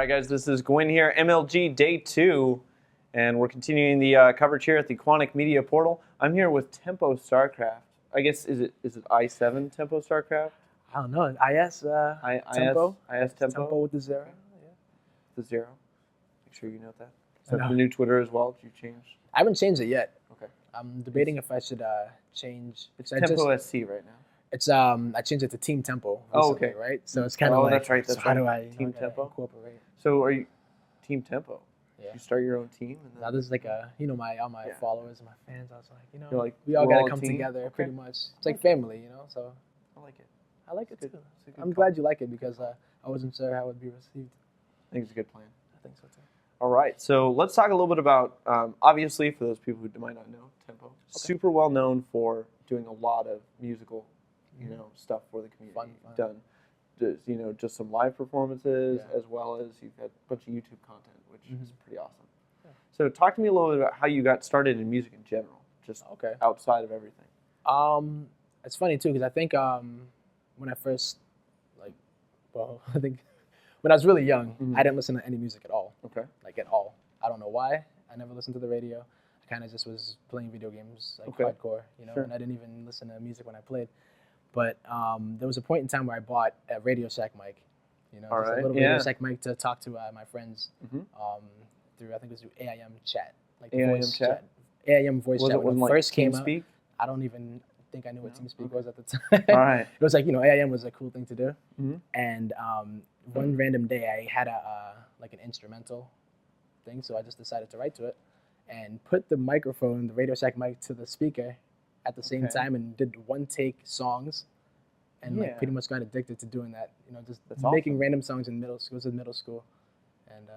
right, guys, this is Gwin here, MLG Day 2, and we're continuing the coverage here at the Quantic Media portal. I'm here with Temp0 StarCraft. I guess, is it I7 Temp0 StarCraft? I don't know. Temp0? IS Temp0? Temp0 with the 0? Yeah. The 0. Make sure you note that. Is that the new Twitter as well? Did you change? I haven't changed it yet. Okay. I'm debating if I should change. It's Temp0 SC right now. It's I changed it to Team Tempo recently, okay. Right? So it's kind of like, that's right. so how do I Team Temp0 incorporate? So are you Team Temp0? Yeah. You start your own team? And then... Now this is like all my followers and my fans. I was like, like, we all we're gotta come together, okay. pretty much. It's like family, So I like it. I like it too. I'm glad you like it because I wasn't sure how it would be received. I think it's a good plan. I think so too. All right, so let's talk a little bit about, obviously, for those people who might not know, Temp0, super well known for doing a lot of musical, stuff for the community. You've done, just some live performances, as well as you've had a bunch of YouTube content, which is pretty awesome. Yeah. So talk to me a little bit about how you got started in music in general, just outside of everything. It's funny too, because I think when I first, I think when I was really young, I didn't listen to any music at all. Okay. Like at all. I don't know why. I never listened to the radio. I kind of just was playing video games, hardcore, and I didn't even listen to music when I played. But there was a point in time where I bought a Radio Shack mic, just a little Radio Shack mic to talk to my friends through, I think it was through AIM chat. Like AIM voice chat? AIM voice chat. When it first came out, TeamSpeak? I don't even think I knew what TeamSpeak was at the time. All right. It was like, AIM was a cool thing to do. And one random day I had an instrumental thing, so I just decided to write to it and put the microphone, the Radio Shack mic, to the speaker at the same time and did one-take songs and pretty much got addicted to doing that. Just making random songs in middle school and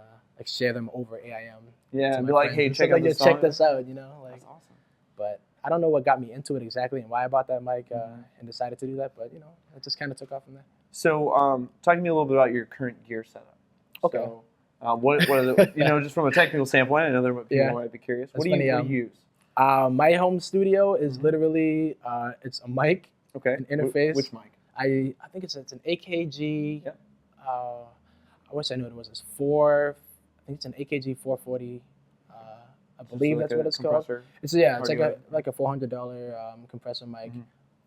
share them over AIM. Yeah, and be like, hey, check out this song. Check this out, That's awesome. But I don't know what got me into it exactly and why I bought that mic and decided to do that, but it just kind of took off from there. So, talk to me a little bit about your current gear setup. Okay. So, what are the, just from a technical standpoint, I know there people might be curious. What do you use? My home studio is literally, it's a mic, an interface. Which mic? I think it's an AKG. Yep. I wish I knew what it was. It's I think it's an AKG 440. I believe that's what it's called. It's like a $400 compressor mic,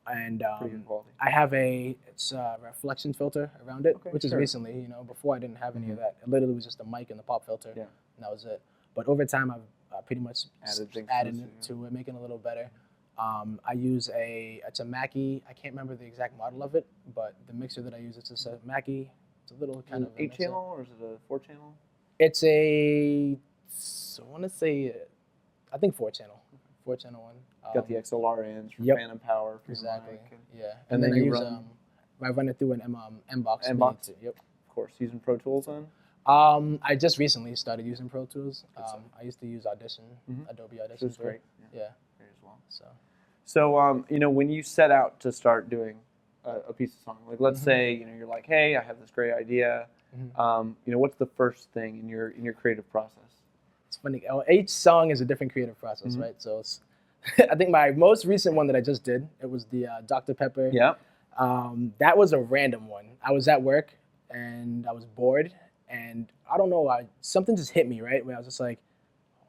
and I have a reflection filter around it, which is recently. Before I didn't have any of that. It literally was just a mic and the pop filter, and that was it. But over time, I've pretty much added to it, making it a little better. I use it's a Mackie. I can't remember the exact model of it, but the mixer that I use, it's just a Mackie. It's a little kind of 8-channel, or is it a 4-channel? It's I want to say, I think 4-channel. 4-channel one. Got the XLR ends for phantom power. For And then I run it through an M-Box. M-Box? Yep. Of course. Using Pro Tools then? I just recently started using Pro Tools. I used to use Audition, Adobe Audition. Which is great. Yeah. Great as well. So when you set out to start doing a piece of song, like let's say you're like, hey, I have this great idea. What's the first thing in your creative process? It's funny. Each song is a different creative process, right? So I think my most recent one that I just did, it was the Dr. Pepper. Yeah. That was a random one. I was at work and I was bored, and I don't know, something just hit me, right? Where I was just like,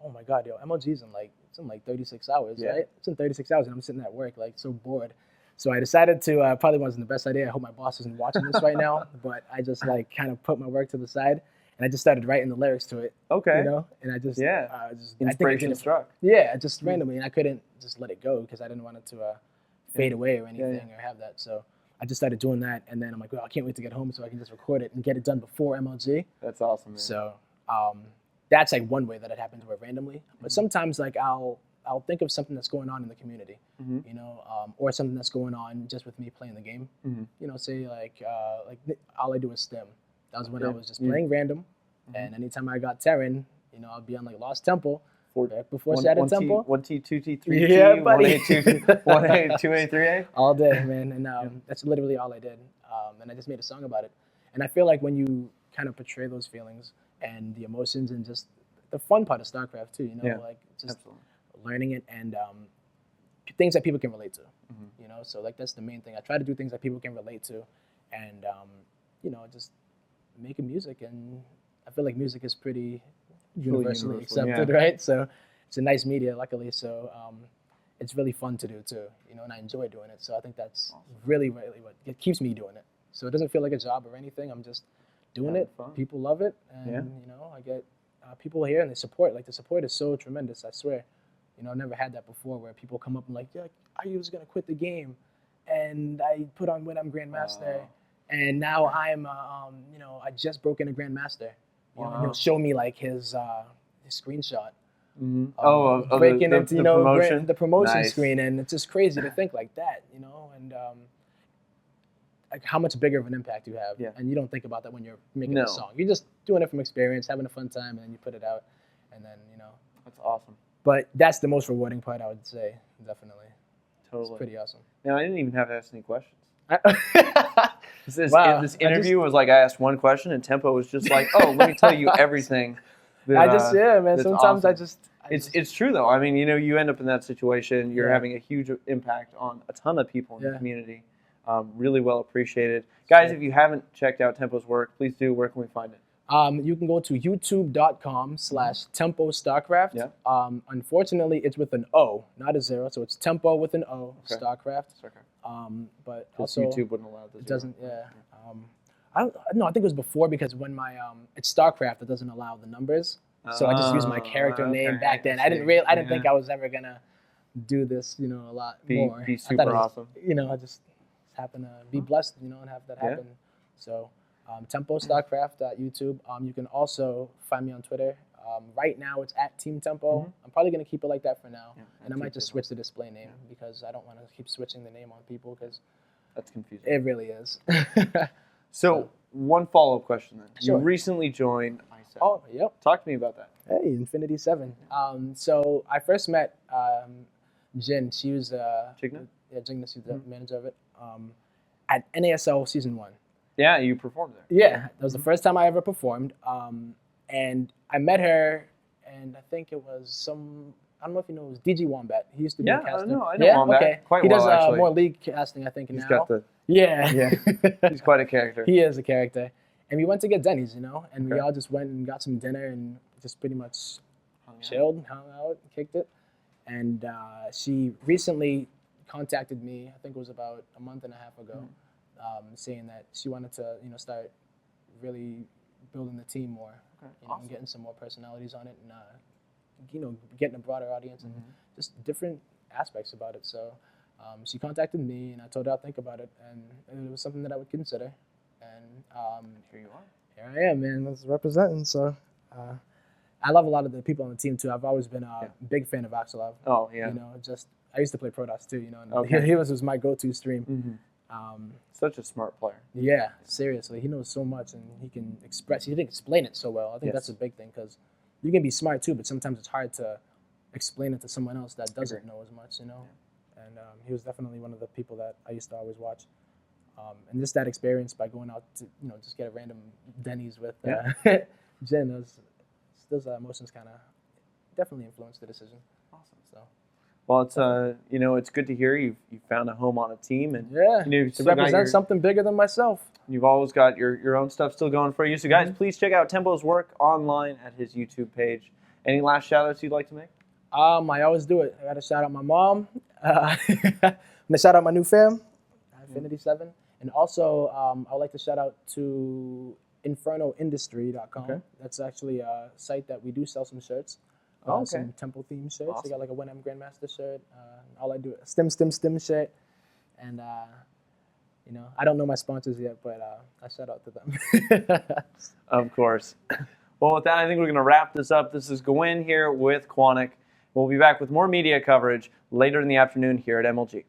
oh my God, MLG's in like 36 hours, right? It's in 36 hours and I'm sitting at work like so bored. So I decided to, probably wasn't the best idea. I hope my boss isn't watching this right now, but I just kind of put my work to the side and I just started writing the lyrics to it. Okay. And I just, inspiration struck. Yeah, just randomly, and I couldn't just let it go because I didn't want it to fade away or anything or have that. So I just started doing that, and then I'm like, well, I can't wait to get home so I can just record it and get it done before MLG. That's awesome, man. So that's like one way that it happened to it randomly. But sometimes I'll think of something that's going on in the community, or something that's going on just with me playing the game. Say like all I do is stem. That was when I was just playing random, and anytime I got Terran, I'd be on like Lost Temple. Before Shattered Temple. 1T, 2T, 3T, yeah, buddy. 1A, 1A, 2A, 3A? All day, man. And that's literally all I did. And I just made a song about it. And I feel like when you kind of portray those feelings and the emotions and just the fun part of StarCraft too, just learning it and things that people can relate to, So like that's the main thing. I try to do things that people can relate to and, just making music and I feel like music is pretty universally accepted, right? So it's a nice media, luckily. So it's really fun to do too, you know, and I enjoy doing it. So I think that's really, really what it keeps me doing it. So it doesn't feel like a job or anything. I'm just doing it. Fun. People love it, and you know, I get people here and they support. Like the support is so tremendous. I swear, you know, I've never had that before where people come up and like, yeah, I was gonna quit the game, and I put on Gwin, I'm Grandmaster, and now I'm, you know, I just broke into Grandmaster. You know, and he'll show me like his screenshot. Breaking into, you know, the promotion screen, and it's just crazy to think like that, you know, and like how much bigger of an impact you have, and you don't think about that when you're making a song. You're just doing it from experience, having a fun time, and then you put it out, and then, you know. That's awesome. But that's the most rewarding part, I would say, definitely. Totally. It's pretty awesome. Now, I didn't even have to ask any questions. This interview was like I asked one question, and Tempo was just like, "Oh, let me tell you everything." That, man. Sometimes awesome. It's true though. I mean, you know, you end up in that situation. You're having a huge impact on a ton of people in the community. Really well appreciated, guys. If you haven't checked out Tempo's work, please do. Where can we find it? You can go to youtube.com/Tempo-StarCraft. Yeah. Unfortunately, it's with an O, not a 0. So it's Tempo with an O, StarCraft. But also YouTube wouldn't allow this. It doesn't. Yeah. I think it was before, because when my it's StarCraft, it doesn't allow the numbers. So I just used my character name back then. I didn't think I was ever gonna do this, you know, a lot more. Be super awesome. You know, I just happened to be blessed, you know, and have that happen. So. Tempo-StarCraft.YouTube. You can also find me on Twitter. Right now it's at Team Tempo. I'm probably going to keep it like that for now. And I might just switch the display name because I don't want to keep switching the name on people because that's confusing. It really is. So one follow-up question then. Sure. You recently joined i7. Oh, yep. Talk to me about that. Hey, Infinity 7. So I first met Jin. She was Jigna? Yeah, Jigna, she's the manager of it. At NASL Season 1. Yeah, you performed there. Yeah, that was the first time I ever performed. And I met her, and I think it was I don't know if you know, it was DG Wombat. He used to be a caster. I know Wombat quite well, actually. He does more league casting, I think, now. He's got the... Yeah. He's quite a character. He is a character. And we went to get Denny's, you know, and we all just went and got some dinner and just pretty much chilled, hung out, kicked it. And she recently contacted me, I think it was about a month and a half ago, saying that she wanted to, you know, start really building the team more, you know, and getting some more personalities on it, and you know, getting a broader audience and just different aspects about it. So she contacted me, and I told her I'd think about it, and it was something that I would consider. And here you are. Here I am, man. I was representing. So I love a lot of the people on the team too. I've always been a big fan of Axelov. Oh yeah. You know, I used to play Pro Dots too. You know, and he was my go-to stream. Such a smart player. Yeah, seriously, he knows so much, and he can express. He didn't explain it so well. I think that's a big thing, because you can be smart too, but sometimes it's hard to explain it to someone else that doesn't know as much, you know. Yeah. And he was definitely one of the people that I used to always watch. And just that experience by going out to, you know, just get a random Denny's with Jen, those emotions kind of definitely influenced the decision. Awesome. So. Well, it's you know, it's good to hear you found a home on a team, and you know, to represent something bigger than myself. You've always got your own stuff still going for you. So guys, please check out Tempo's work online at his YouTube page. Any last shout outs you'd like to make? I always do it. I got to shout out my mom. I'm gonna shout out my new fam, Infinity 7, and also I would like to shout out to InfernoIndustry.com. Okay. That's actually a site that we do sell some shirts. Some Tempo themed shirts. Awesome. They got like a 1M Grandmaster shirt. All I do is stim shirt. And, you know, I don't know my sponsors yet, but I shout out to them. Of course. Well, with that, I think we're going to wrap this up. This is Gwin here with Quantic. We'll be back with more media coverage later in the afternoon here at MLG.